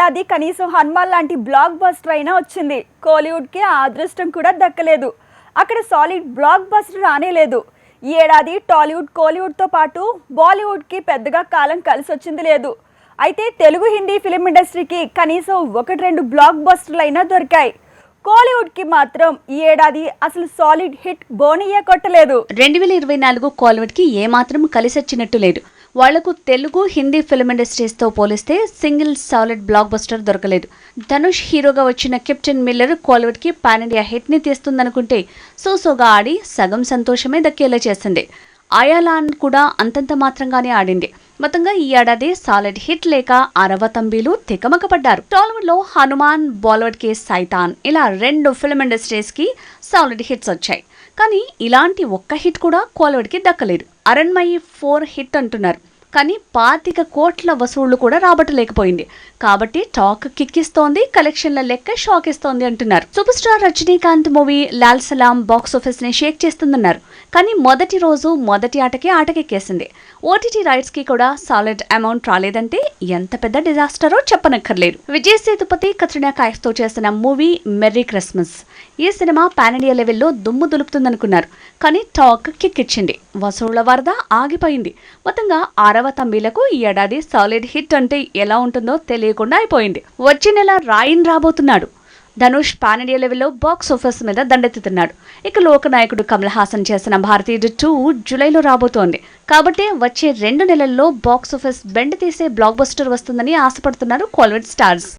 ఏడాది కనీసం హనుమాన్ లాంటి బ్లాక్ బస్టర్ అయినా వచ్చింది. కోలీవుడ్కి ఆ అదృష్టం కూడా దక్కలేదు. అక్కడ సాలిడ్ బ్లాక్ బస్టర్ రానేలేదు. ఈ ఏడాది టాలీవుడ్ కోలీవుడ్తో పాటు బాలీవుడ్కి పెద్దగా కాలం కలిసి వచ్చింది లేదు. అయితే తెలుగు హిందీ ఫిలిం ఇండస్ట్రీకి కనీసం 1-2 బ్లాక్ బస్టర్లు అయినా దొరికాయి. కోలీవుడ్కి మాత్రం ఈ ఏడాది అసలు సాలిడ్ హిట్ బోనియే కొట్టలేదు. 2024 కోలీవుడ్కి ఏమాత్రం కలిసొచ్చినట్టు లేదు. వాళ్లకు తెలుగు హిందీ ఫిల్మ్ ఇండస్ట్రీస్తో పోలిస్తే సింగిల్ సాలిడ్ బ్లాక్ బస్టర్ దొరకలేదు. ధనుష్ హీరోగా వచ్చిన కెప్టెన్ మిల్లర్ కోలీవుడ్కి పాన్ ఇండియా హిట్ని తీస్తుందనుకుంటే సోసోగా ఆడి సగం సంతోషమే దక్కేలా చేసింది. ఆయాలాన్ కూడా అంతంత మాత్రంగానే ఆడింది. మొత్తంగా ఈ ఏడాది సాలిడ్ హిట్ లేక అరవతంబీలు తికమకపడ్డారు. టాలీవుడ్ లో హనుమాన్, బాలీవుడ్ కి సైతాన్ ఇలా 2 ఫిల్మ్ ఇండస్ట్రీస్ కి సాలిడ్ హిట్స్ వచ్చాయి. కానీ ఇలాంటి ఒక్క హిట్ కూడా కోలీవుడ్ కి దక్కలేదు. అరణ్మయి 4 హిట్ అంటున్నారు, కానీ 25 కోట్ల వసూళ్లు కూడా రాబట్టలేకపోయింది. కాబట్టి టాక్ కిక్కిస్తోంది, కలెక్షన్ల లెక్క షాక్ ఇస్తోంది అంటున్నారు. Super star Rajinikanth movie Lal Salaam box office ని షేక్ చేస్తుందన్నారు. కానీ మొదటి రోజు మొదటి ఆటకెక్కేసింది. ఓటీటీ రైట్స్ కి కూడా సాలిడ్ అమౌంట్ రాలేదంటే ఎంత పెద్ద డిజాస్టరో చెప్పనక్కర్లేదు. విజయ్ సేతుపతి, కత్రినా కైఫ్ తో చేసిన మూవీ మెర్రీ క్రిస్మస్ ఈ సినిమా పాన్ ఇండియా లెవెల్లో దుమ్ము దులుపుతుందనుకున్నారు. కానీ టాక్ కిక్కిచ్చింది, వసూళ్ల వరద ఆగిపోయింది. మొత్తంగా తమ్మిలకు ఈ ఏడాది సాలిడ్ హిట్ అంటే ఎలా ఉంటుందో తెలియకుండా అయిపోయింది. వచ్చే నెల రాయిన్ రాబోతున్నాడు. ధనుష్ పాన్ ఇండియా లెవెల్లో బాక్స్ ఆఫీస్ మీద దండెత్తుతున్నాడు. ఇక లోకనాయకుడు కమల్ హాసన్ చేసిన భారతీయుడు 2 జూలైలో రాబోతోంది. కాబట్టి వచ్చే 2 నెలల్లో బాక్స్ ఆఫీస్ బెండ్ తీసే బ్లాక్ బస్టర్ వస్తుందని ఆశపడుతున్నారు కోలీవుడ్ స్టార్స్.